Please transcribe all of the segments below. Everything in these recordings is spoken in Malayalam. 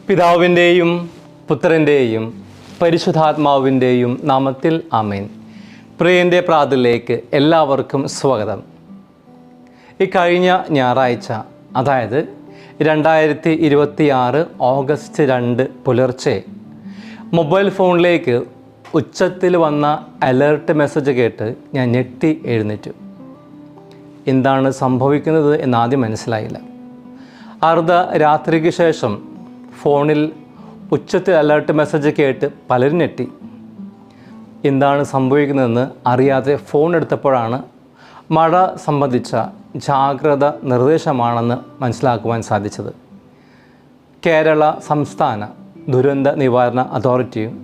പിതാവിൻ്റെയും പുത്രൻ്റെയും പരിശുദ്ധാത്മാവിൻ്റെയും നാമത്തിൽ ആമേൻ. പ്രിയൻ്റെ പ്രാർത്ഥനയിലേക്ക് എല്ലാവർക്കും സ്വാഗതം. ഈ കഴിഞ്ഞ ഞായറാഴ്ച, അതായത് 2026 ഓഗസ്റ്റ് 2 പുലർച്ചെ മൊബൈൽ ഫോണിലേക്ക് ഉച്ചത്തിൽ വന്ന അലേർട്ട് മെസ്സേജ് കേട്ട് ഞാൻ ഞെട്ടി എഴുന്നേറ്റു. എന്താണ് സംഭവിക്കുന്നത് എന്നാദ്യം മനസ്സിലായില്ല. അർദ്ധരാത്രിക്ക് ശേഷം ഫോണിൽ ഉച്ചത്തിൽ അലേർട്ട് മെസ്സേജ് കേട്ട് പലരും ഞെട്ടി. എന്താണ് സംഭവിക്കുന്നതെന്ന് അറിയാതെ ഫോൺ എടുത്തപ്പോഴാണ് മഴ സംബന്ധിച്ച ജാഗ്രത നിർദ്ദേശമാണെന്ന് മനസ്സിലാക്കുവാൻ സാധിച്ചത്. കേരള സംസ്ഥാന ദുരന്ത നിവാരണ അതോറിറ്റിയും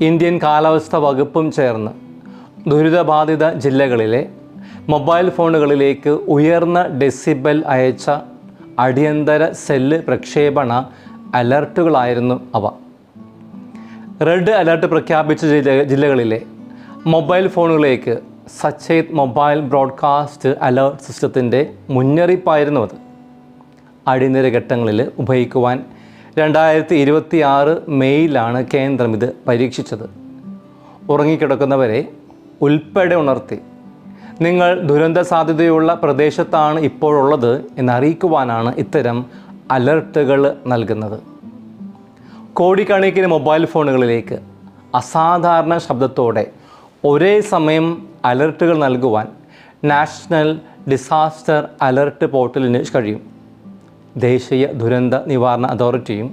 ഇന്ത്യൻ കാലാവസ്ഥാ വകുപ്പും ചേർന്ന് ദുരിതബാധിത ജില്ലകളിലെ മൊബൈൽ ഫോണുകളിലേക്ക് ഉയർന്ന ഡെസിബൽ അയച്ച അടിയന്തര സെല്ല് പ്രക്ഷേപണ അലർട്ടുകളായിരുന്നു അവ. റെഡ് അലർട്ട് പ്രഖ്യാപിച്ച ജില്ലകളിലെ മൊബൈൽ ഫോണുകളിലേക്ക് സച്ചേത് മൊബൈൽ ബ്രോഡ്കാസ്റ്റ് അലേർട്ട് സിസ്റ്റത്തിൻ്റെ മുന്നറിയിപ്പായിരുന്നു അത്. അടിയന്തര ഘട്ടങ്ങളിൽ ഉപയോഗിക്കുവാൻ 2026 മെയ്യിലാണ് കേന്ദ്രം ഇത് പരീക്ഷിച്ചത്. ഉറങ്ങിക്കിടക്കുന്നവരെ ഉൾപ്പെടെ ഉണർത്തി നിങ്ങൾ ദുരന്ത സാധ്യതയുള്ള പ്രദേശത്താണ് ഇപ്പോഴുള്ളത് എന്നറിയിക്കുവാനാണ് ഇത്തരം അലർട്ടുകൾ നൽകുന്നത്. കോടിക്കണക്കിന് മൊബൈൽ ഫോണുകളിലേക്ക് അസാധാരണ ശബ്ദത്തോടെ ഒരേ സമയം അലർട്ടുകൾ നൽകുവാൻ നാഷണൽ ഡിസാസ്റ്റർ അലർട്ട് പോർട്ടലിന് കഴിയും. ദേശീയ ദുരന്ത നിവാരണ അതോറിറ്റിയും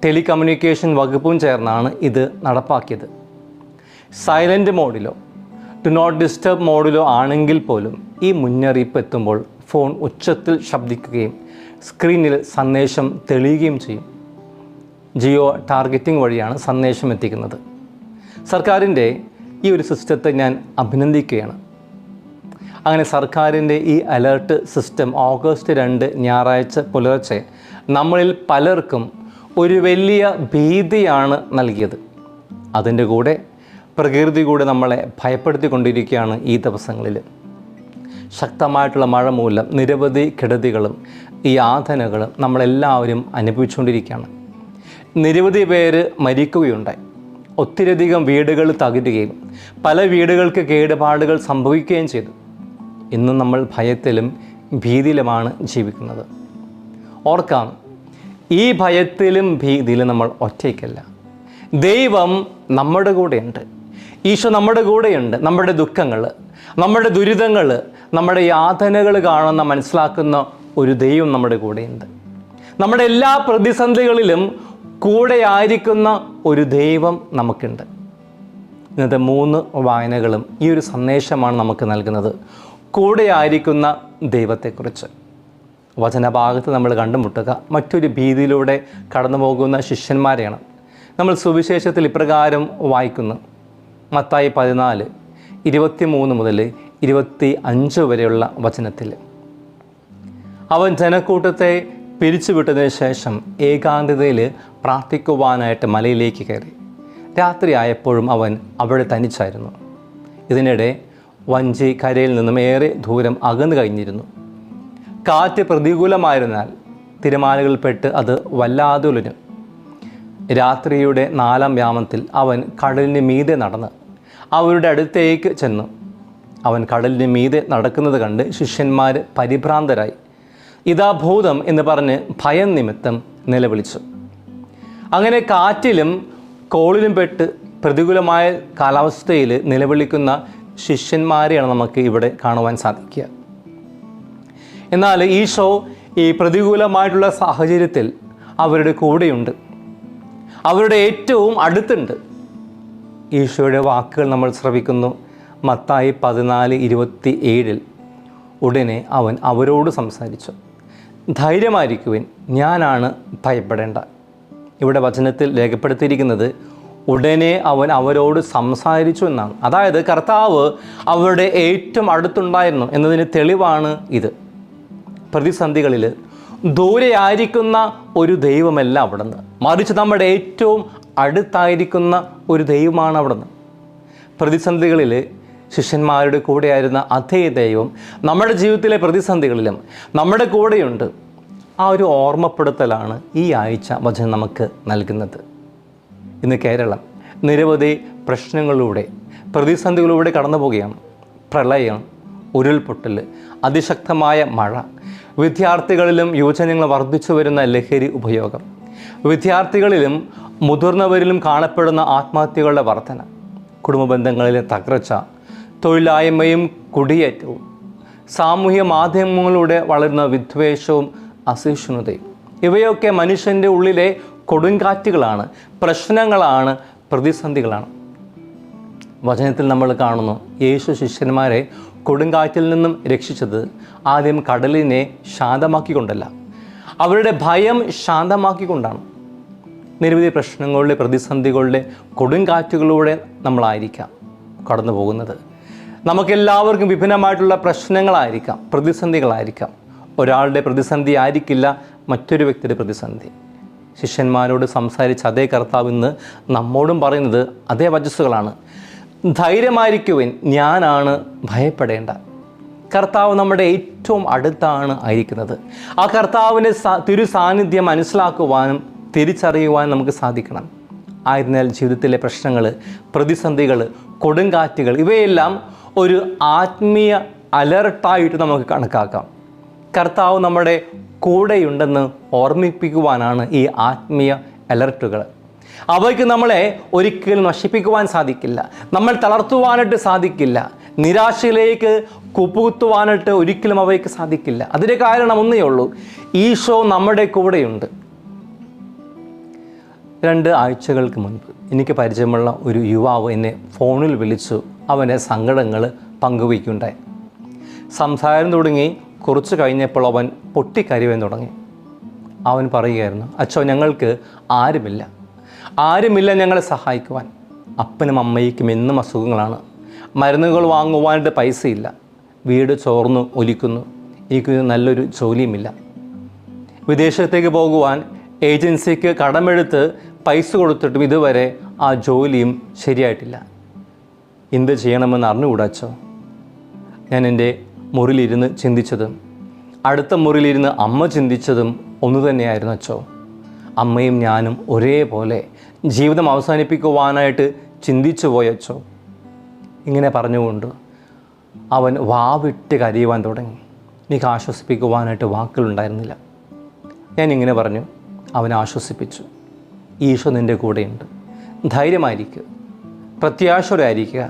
ടെലികമ്മ്യൂണിക്കേഷൻ വകുപ്പും ചേർന്നാണ് ഇത് നടപ്പാക്കിയത്. സൈലൻ്റ് മോഡിലോ ഡു നോട്ട് ഡിസ്റ്റർബ് മോഡിലോ ആണെങ്കിൽ പോലും ഈ മുന്നറിയിപ്പ് എത്തുമ്പോൾ ഫോൺ ഉച്ചത്തിൽ ശബ്ദിക്കുകയും സ്ക്രീനിൽ സന്ദേശം തെളിയുകയും ചെയ്യും. ജിയോ ടാർഗറ്റിംഗ് വഴിയാണ് സന്ദേശം എത്തിക്കുന്നത്. സർക്കാരിൻ്റെ ഈ ഒരു സിസ്റ്റത്തെ ഞാൻ അഭിനന്ദിക്കുകയാണ്. അങ്ങനെ സർക്കാരിൻ്റെ ഈ അലേർട്ട് സിസ്റ്റം ഓഗസ്റ്റ് 2 ഞായറാഴ്ച പുലർച്ചെ നമ്മളിൽ പലർക്കും ഒരു വലിയ ഭീതിയാണ് നൽകിയത്. അതിൻ്റെ കൂടെ പ്രകൃതി കൂടെ നമ്മളെ ഭയപ്പെടുത്തിക്കൊണ്ടിരിക്കുകയാണ്. ഈ ദിവസങ്ങളിൽ ശക്തമായിട്ടുള്ള മഴ മൂലം നിരവധി കെടുതികളും ഈ യാതനകളും നമ്മളെല്ലാവരും അനുഭവിച്ചുകൊണ്ടിരിക്കുകയാണ്. നിരവധി പേര് മരിക്കുകയുണ്ടായി. ഒത്തിരിയധികം വീടുകൾ തകരുകയും പല വീടുകൾക്ക് കേടുപാടുകൾ സംഭവിക്കുകയും ചെയ്തു. ഇന്നും നമ്മൾ ഭയത്തിലും ഭീതിയിലുമാണ് ജീവിക്കുന്നത്. ഓർക്കാം, ഈ ഭയത്തിലും ഭീതിയിലും നമ്മൾ ഒറ്റയ്ക്കല്ല. ദൈവം നമ്മുടെ കൂടെയുണ്ട്. ഈശോ നമ്മുടെ കൂടെയുണ്ട്. നമ്മുടെ ദുഃഖങ്ങൾ, നമ്മുടെ ദുരിതങ്ങൾ, നമ്മുടെ യാതനകൾ കാണുന്ന മനസ്സിലാക്കുന്ന ഒരു ദൈവം നമ്മുടെ കൂടെയുണ്ട്. നമ്മുടെ എല്ലാ പ്രതിസന്ധികളിലും കൂടെ ആയിരിക്കുന്ന ഒരു ദൈവം നമുക്കുണ്ട്. ഇന്നത്തെ 3 വായനകളും ഈ ഒരു സന്ദേശമാണ് നമുക്ക് നൽകുന്നത്, കൂടെ ആയിരിക്കുന്ന ദൈവത്തെക്കുറിച്ച്. വചനഭാഗത്ത് നമ്മൾ കണ്ടുമുട്ടുക മറ്റൊരു ഭീതിയിലൂടെ കടന്നു പോകുന്ന ശിഷ്യന്മാരെയാണ്. നമ്മൾ സുവിശേഷത്തിൽ ഇപ്രകാരം വായിക്കുന്നു. മത്തായി 14, 23 മുതൽ 25 വരെയുള്ള വചനത്തിൽ, അവൻ ജനക്കൂട്ടത്തെ പിരിച്ചുവിട്ടതിന് ശേഷം ഏകാന്തതയിൽ പ്രാർത്ഥിക്കുവാനായിട്ട് മലയിലേക്ക് കയറി. രാത്രിയായപ്പോഴും അവൻ അവിടെ തനിച്ചായിരുന്നു. ഇതിനിടെ വഞ്ചി കരയിൽ നിന്നും ഏറെ ദൂരം അകന്നു കഴിഞ്ഞിരുന്നു. കാറ്റ് പ്രതികൂലമായിരുന്നാൽ തിരമാലകളിൽപ്പെട്ട് അത് വല്ലാതെ ഉലഞ്ഞു. രാത്രിയുടെ 4-ാം യാമത്തിൽ അവൻ കടലിന് മീതെ നടന്ന് അവരുടെ അടുത്തേക്ക് ചെന്നു. അവൻ കടലിന് മീതെ നടക്കുന്നത് കണ്ട് ശിഷ്യന്മാർ പരിഭ്രാന്തരായി. ഇതാ ഭൂതം എന്ന് പറഞ്ഞ് ഭയം നിമിത്തം നിലവിളിച്ചു. അങ്ങനെ കാറ്റിലും കോളിലും പെട്ട് പ്രതികൂലമായ കാലാവസ്ഥയിൽ നിലവിളിക്കുന്ന ശിഷ്യന്മാരെയാണ് നമുക്ക് ഇവിടെ കാണുവാൻ സാധിക്കുക. എന്നാൽ ഈശോ ഈ പ്രതികൂലമായിട്ടുള്ള സാഹചര്യത്തിൽ അവരുടെ കൂടെയുണ്ട്, അവരുടെ ഏറ്റവും അടുത്തുണ്ട്. ഈശോയുടെ വാക്കുകൾ നമ്മൾ ശ്രവിക്കുന്നു. മത്തായി 14:27 ഉടനെ അവൻ അവരോട് സംസാരിച്ചു, ധൈര്യമായിരിക്കുവിൻ, ഞാനാണ്, ഭയപ്പെടേണ്ട. ഇവിടെ വചനത്തിൽ രേഖപ്പെടുത്തിയിരിക്കുന്നത് ഉടനെ അവൻ അവരോട് സംസാരിച്ചു എന്നാണ്. അതായത് കർത്താവ് അവരുടെ ഏറ്റവും അടുത്തുണ്ടായിരുന്നു എന്നതിന് തെളിവാണ് ഇത്. പ്രതിസന്ധികളിൽ ദൂരെയായിരിക്കുന്ന ഒരു ദൈവമല്ല അവിടുന്ന്, മറിച്ച് നമ്മുടെ ഏറ്റവും അടുത്തായിരിക്കുന്ന ഒരു ദൈവമാണ് അവിടുന്ന്. പ്രതിസന്ധികളിൽ ശിഷ്യന്മാരുടെ കൂടെയായിരുന്ന അതേ ദൈവം നമ്മുടെ ജീവിതത്തിലെ പ്രതിസന്ധികളിലും നമ്മുടെ കൂടെയുണ്ട്. ആ ഒരു ഓർമ്മപ്പെടുത്തലാണ് ഈ ആഴ്ച വചനം നമുക്ക് നൽകുന്നത്. ഇന്ന് കേരളം നിരവധി പ്രശ്നങ്ങളിലൂടെ, പ്രതിസന്ധികളിലൂടെ കടന്നു പോവുകയാണ്. പ്രളയം, ഉരുൾപൊട്ടൽ, അതിശക്തമായ മഴ, വിദ്യാർത്ഥികളിലും യുവജനങ്ങളും വർദ്ധിച്ചു വരുന്ന ലഹരി ഉപയോഗം, വിദ്യാർത്ഥികളിലും മുതിർന്നവരിലും കാണപ്പെടുന്ന ആത്മഹത്യകളുടെ വർധന, കുടുംബ ബന്ധങ്ങളിലെ തകർച്ച, തൊഴിലില്ലായ്മയും കുടിയേറ്റവും, സാമൂഹ്യ മാധ്യമങ്ങളിലൂടെ വളരുന്ന വിദ്വേഷവും അസഹിഷ്ണുതയും, ഇവയൊക്കെ മനുഷ്യൻ്റെ ഉള്ളിലെ കൊടുങ്കാറ്റുകളാണ്, പ്രശ്നങ്ങളാണ്, പ്രതിസന്ധികളാണ്. വചനത്തിൽ നമ്മൾ കാണുന്നു, യേശു ശിഷ്യന്മാരെ കൊടുങ്കാറ്റിൽ നിന്നും രക്ഷിച്ചത് ആദ്യം കടലിനെ ശാന്തമാക്കിക്കൊണ്ടല്ല, അവരുടെ ഭയം ശാന്തമാക്കിക്കൊണ്ടാണ്. നിരവധി പ്രശ്നങ്ങളുടെ, പ്രതിസന്ധികളുടെ കൊടുങ്കാറ്റുകളിലൂടെ നമ്മളായിരിക്കാം കടന്നു പോകുന്നത്. നമുക്കെല്ലാവർക്കും വിഭിന്നമായിട്ടുള്ള പ്രശ്നങ്ങളായിരിക്കാം, പ്രതിസന്ധികളായിരിക്കാം. ഒരാളുടെ പ്രതിസന്ധി ആയിരിക്കില്ല മറ്റൊരു വ്യക്തിയുടെ പ്രതിസന്ധി. ശിഷ്യന്മാരോട് സംസാരിച്ച അതേ കർത്താവ് ഇന്ന് നമ്മോടും പറയുന്നത് അതേ വചസ്സുകളാണ്. ധൈര്യമായിരിക്കുവിൻ, ഞാനാണ്, ഭയപ്പെടേണ്ട. കർത്താവ് നമ്മുടെ ഏറ്റവും അടുത്താണ് ആയിരിക്കുന്നത്. ആ കർത്താവിൻ്റെ തിരു സാന്നിധ്യം മനസ്സിലാക്കുവാനും തിരിച്ചറിയുവാനും നമുക്ക് സാധിക്കണം. ആയതിനാൽ ജീവിതത്തിലെ പ്രശ്നങ്ങൾ, പ്രതിസന്ധികൾ, കൊടുങ്കാറ്റുകൾ ഇവയെല്ലാം ഒരു ആത്മീയ അലർട്ടായിട്ട് നമുക്ക് കണക്കാക്കാം. കർത്താവ് നമ്മുടെ കൂടെയുണ്ടെന്ന് ഓർമ്മിപ്പിക്കുവാനാണ് ഈ ആത്മീയ അലർട്ടുകൾ. അവയ്ക്ക് നമ്മളെ ഒരിക്കലും നശിപ്പിക്കുവാൻ സാധിക്കില്ല, നമ്മൾ തളർത്തുവാനായിട്ട് സാധിക്കില്ല, നിരാശയിലേക്ക് കുപ്പുകുത്തുവാനായിട്ട് ഒരിക്കലും അവയ്ക്ക് സാധിക്കില്ല. അതിൻ്റെ കാരണം ഒന്നേ ഉള്ളൂ, ഈശോ നമ്മുടെ കൂടെയുണ്ട്. 2 ആഴ്ചകൾക്ക് മുൻപ് എനിക്ക് പരിചയമുള്ള ഒരു യുവാവ് എന്നെ ഫോണിൽ വിളിച്ചു അവൻ്റെ സങ്കടങ്ങൾ പങ്കുവയ്ക്കുണ്ടായി. സംസാരം തുടങ്ങി കുറച്ച് കഴിഞ്ഞപ്പോൾ അവൻ പൊട്ടിക്കരയാൻ തുടങ്ങി. അവൻ പറയുകയായിരുന്നു, അച്ഛോ, ഞങ്ങൾക്ക് ആരുമില്ല ഞങ്ങളെ സഹായിക്കുവാൻ. അപ്പനും അമ്മയ്ക്കും എന്നും അസുഖങ്ങളാണ്, മരുന്നുകൾ വാങ്ങുവാനായിട്ട് പൈസയില്ല, വീട് ചോർന്നു ഒലിക്കുന്നു, എനിക്ക് നല്ലൊരു ജോലിയുമില്ല, വിദേശത്തേക്ക് പോകുവാൻ ഏജൻസിക്ക് കടമെടുത്ത് പൈസ കൊടുത്തിട്ടും ഇതുവരെ ആ ജോലിയും ശരിയായിട്ടില്ല. എന്ത് ചെയ്യണമെന്ന് അറിഞ്ഞുകൂടാച്ചോ. ഞാൻ എൻ്റെ മുറിയിലിരുന്ന് ചിന്തിച്ചതും അടുത്ത മുറിയിലിരുന്ന് അമ്മ ചിന്തിച്ചതും ഒന്നു തന്നെയായിരുന്നു അച്ചോ. അമ്മയും ഞാനും ഒരേപോലെ ജീവിതം അവസാനിപ്പിക്കുവാനായിട്ട് ചിന്തിച്ചു പോയച്ചോ. ഇങ്ങനെ പറഞ്ഞുകൊണ്ട് അവൻ വാവിട്ട് കരയുവാൻ തുടങ്ങി. എനിക്ക് ആശ്വസിപ്പിക്കുവാനായിട്ട് വാക്കുകളുണ്ടായിരുന്നില്ല. ഞാൻ ഇങ്ങനെ പറഞ്ഞു, അവനെ ആശ്വസിപ്പിച്ചു. ഈശോ നിൻ്റെ കൂടെയുണ്ട്, ധൈര്യമായിരിക്കുക, പ്രത്യാശയോടെയായിരിക്കുക.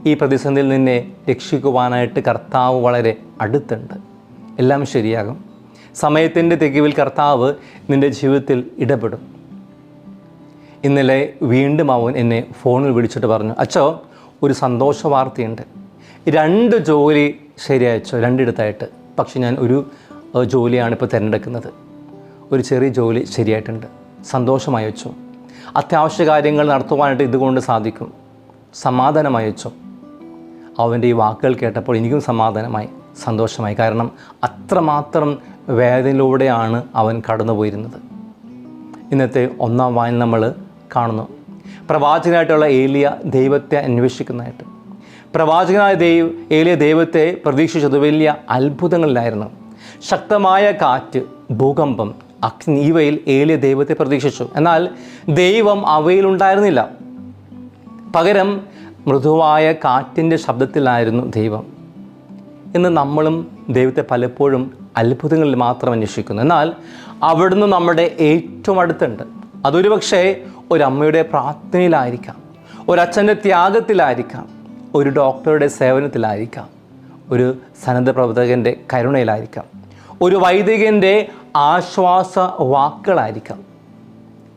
ഈ പ്രതിസന്ധിയിൽ നിന്നെ രക്ഷിക്കുവാനായിട്ട് കർത്താവ് വളരെ അടുത്തുണ്ട്. എല്ലാം ശരിയാകും. സമയത്തിൻ്റെ തികവിൽ കർത്താവ് നിൻ്റെ ജീവിതത്തിൽ ഇടപെടും. ഇന്നലെ വീണ്ടും അവൻ എന്നെ ഫോണിൽ വിളിച്ചിട്ട് പറഞ്ഞു, അച്ചോ, ഒരു സന്തോഷ വാർത്തയുണ്ട്. 2 ജോലി ശരിയായച്ചോ, 2 പക്ഷെ ഞാൻ ഒരു ജോലിയാണ് ഇപ്പോൾ തിരഞ്ഞെടുക്കുന്നത്. ഒരു ചെറിയ ജോലി ശരിയായിട്ടുണ്ട്. സന്തോഷമായി വെച്ചോ. അത്യാവശ്യ കാര്യങ്ങൾ നടത്തുവാനായിട്ട് ഇതുകൊണ്ട് സാധിക്കും. സമാധാനമായി വെച്ചോ. അവൻ്റെ ഈ വാക്കുകൾ കേട്ടപ്പോൾ എനിക്കും സമാധാനമായി, സന്തോഷമായി. കാരണം അത്രമാത്രം വേദനയിലൂടെയാണ് അവൻ കടന്നു പോയിരുന്നത്. ഇന്നത്തെ 1-ാം വായന നമ്മൾ കാണുന്നു, പ്രവാചകനായിട്ടുള്ള ഏലിയ ദൈവത്തെ അന്വേഷിക്കുന്നതായിട്ട്. പ്രവാചകനായ ഏലിയ ദൈവത്തെ പ്രതീക്ഷിച്ചത് വലിയ അത്ഭുതങ്ങളിലായിരുന്നു. ശക്തമായ കാറ്റ്, ഭൂകമ്പം, അഗ്നി, ഇവയിൽ ഏലിയ ദൈവത്തെ പ്രതീക്ഷിച്ചു. എന്നാൽ ദൈവം അവയിലുണ്ടായിരുന്നില്ല. പകരം മൃദുവായ കാറ്റിൻ്റെ ശബ്ദത്തിലായിരുന്നു ദൈവം. ഇന്ന് നമ്മളും ദൈവത്തെ പലപ്പോഴും അത്ഭുതങ്ങളിൽ മാത്രം അന്വേഷിക്കുന്നു. എന്നാൽ അവിടുന്ന് നമ്മുടെ ഏറ്റവും അടുത്തുണ്ട്. അതൊരു പക്ഷേ ഒരമ്മയുടെ പ്രാർത്ഥനയിലായിരിക്കാം, ഒരച്ഛൻ്റെ ത്യാഗത്തിലായിരിക്കാം, ഒരു ഡോക്ടറുടെ സേവനത്തിലായിരിക്കാം, ഒരു സന്നദ്ധ പ്രവർത്തകൻ്റെ കരുണയിലായിരിക്കാം, ഒരു വൈദികൻ്റെ ആശ്വാസ വാക്കുകളായിരിക്കാം.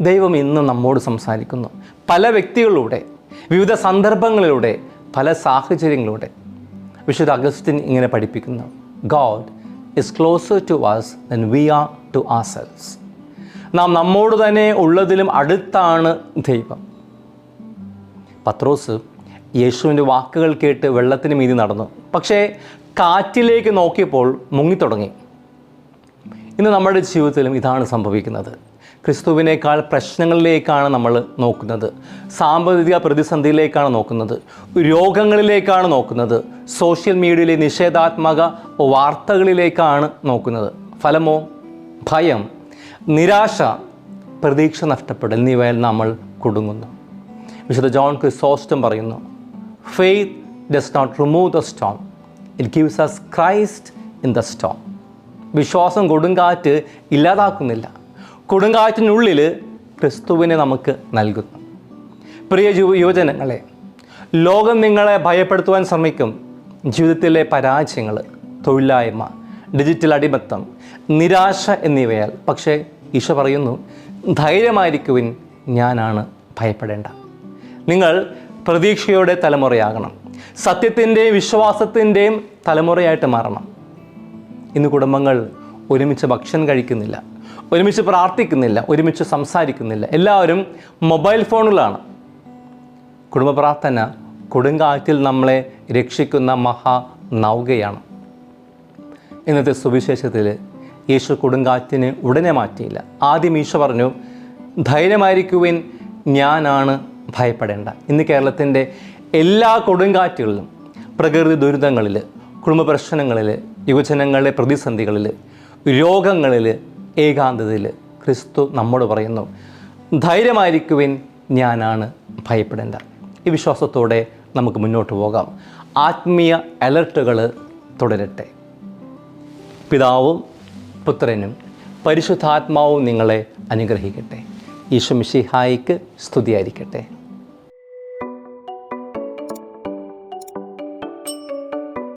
ദൈവം ഇന്ന് നമ്മോട് സംസാരിക്കുന്നു പല വ്യക്തികളിലൂടെ, വിവിധ സന്ദർഭങ്ങളിലൂടെ, പല സാഹചര്യങ്ങളിലൂടെ. വിശുദ്ധ അഗസ്റ്റിൻ ഇങ്ങനെ പഠിപ്പിക്കുന്നു, God is closer to us than we are to ourselves. നാം നമ്മോട് തന്നെ ഉള്ളതിലും അടുത്താണ് ദൈവം. പത്രോസ് യേശുവിൻ്റെ വാക്കുകൾ കേട്ട് വെള്ളത്തിന് മീതി നടന്നു. പക്ഷേ കാറ്റിലേക്ക് നോക്കിയപ്പോൾ മുങ്ങിത്തുടങ്ങി. ഇന്ന് നമ്മുടെ ജീവിതത്തിലും ഇതാണ് സംഭവിക്കുന്നത്. ക്രിസ്തുവിനേക്കാൾ പ്രശ്നങ്ങളിലേക്കാണ് നമ്മൾ നോക്കുന്നത്, സാമ്പത്തിക പ്രതിസന്ധിയിലേക്കാണ് നോക്കുന്നത്, രോഗങ്ങളിലേക്കാണ് നോക്കുന്നത്, സോഷ്യൽ മീഡിയയിലെ നിഷേധാത്മക വാർത്തകളിലേക്കാണ് നോക്കുന്നത്. ഫലമോ ഭയം, നിരാശ, പ്രതീക്ഷ നഷ്ടപ്പെടൽ എന്നിവയിൽ നമ്മൾ കുടുങ്ങുന്നു. വിശുദ്ധ ജോൺ ക്രിസോസ്റ്റം പറയുന്നു, faith does not remove the storm, it gives us Christ in the storm. വിശ്വാസം കൊടുങ്കാറ്റ് ഇല്ലാതാക്കുന്നില്ല, കൊടുങ്കാറ്റിനുള്ളിൽ ക്രിസ്തുവിനെ നമുക്ക് നൽകുന്നു. പ്രിയ യുവജനങ്ങളെ, ലോകം നിങ്ങളെ ഭയപ്പെടുത്തുവാൻ ശ്രമിക്കും. ജീവിതത്തിലെ പരാജയങ്ങൾ, തൊഴിലില്ലായ്മ, ഡിജിറ്റൽ അടിമത്തം, നിരാശ എന്നിവയാൽ. പക്ഷേ ഈശോ പറയുന്നു, ധൈര്യമായിരിക്കുവിൻ, ഞാനാണ്, ഭയപ്പെടേണ്ട. നിങ്ങൾ പ്രതീക്ഷയുടെ തലമുറയാകണം, സത്യത്തിൻ്റെയും വിശ്വാസത്തിൻ്റെയും തലമുറയായിട്ട് മാറണം. ഇന്ന് കുടുംബങ്ങൾ ഒരുമിച്ച് ഭക്ഷണം കഴിക്കുന്നില്ല, ഒരുമിച്ച് പ്രാർത്ഥിക്കുന്നില്ല, ഒരുമിച്ച് സംസാരിക്കുന്നില്ല. എല്ലാവരും മൊബൈൽ ഫോണിലാണ്. കുടുംബ പ്രാർത്ഥന കൊടുങ്കാറ്റിൽ നമ്മളെ രക്ഷിക്കുന്ന മഹാനൗകയാണ്. ഇന്നത്തെ സുവിശേഷത്തിൽ യേശു കൊടുങ്കാറ്റിനെ ഉടനെ മാറ്റിയില്ല. ആദ്യം ഈശോ പറഞ്ഞു, ധൈര്യമായിരിക്കുവിൻ, ഞാനാണ്, ഭയപ്പെടേണ്ട. ഇന്ന് കേരളത്തിൻ്റെ എല്ലാ കൊടുങ്കാറ്റുകളിലും, പ്രകൃതി ദുരിതങ്ങളിൽ, കുടുംബ പ്രശ്നങ്ങളിൽ, യുവജനങ്ങളുടെ പ്രതിസന്ധികളിൽ, രോഗങ്ങളിൽ, ഏകാന്തതയിൽ ക്രിസ്തു നമ്മോട് പറയുന്നു, ധൈര്യമായിരിക്കുവിൻ, ഞാനാണ്, ഭയപ്പെടേണ്ട. ഈ വിശ്വാസത്തോടെ നമുക്ക് മുന്നോട്ട് പോകാം. ആത്മീയ അലർട്ടുകൾ തുടരട്ടെ. പിതാവും പുത്രനും പരിശുദ്ധാത്മാവും നിങ്ങളെ അനുഗ്രഹിക്കട്ടെ. ഈശോ മിശിഹായിക്ക് സ്തുതിയായിരിക്കട്ടെ.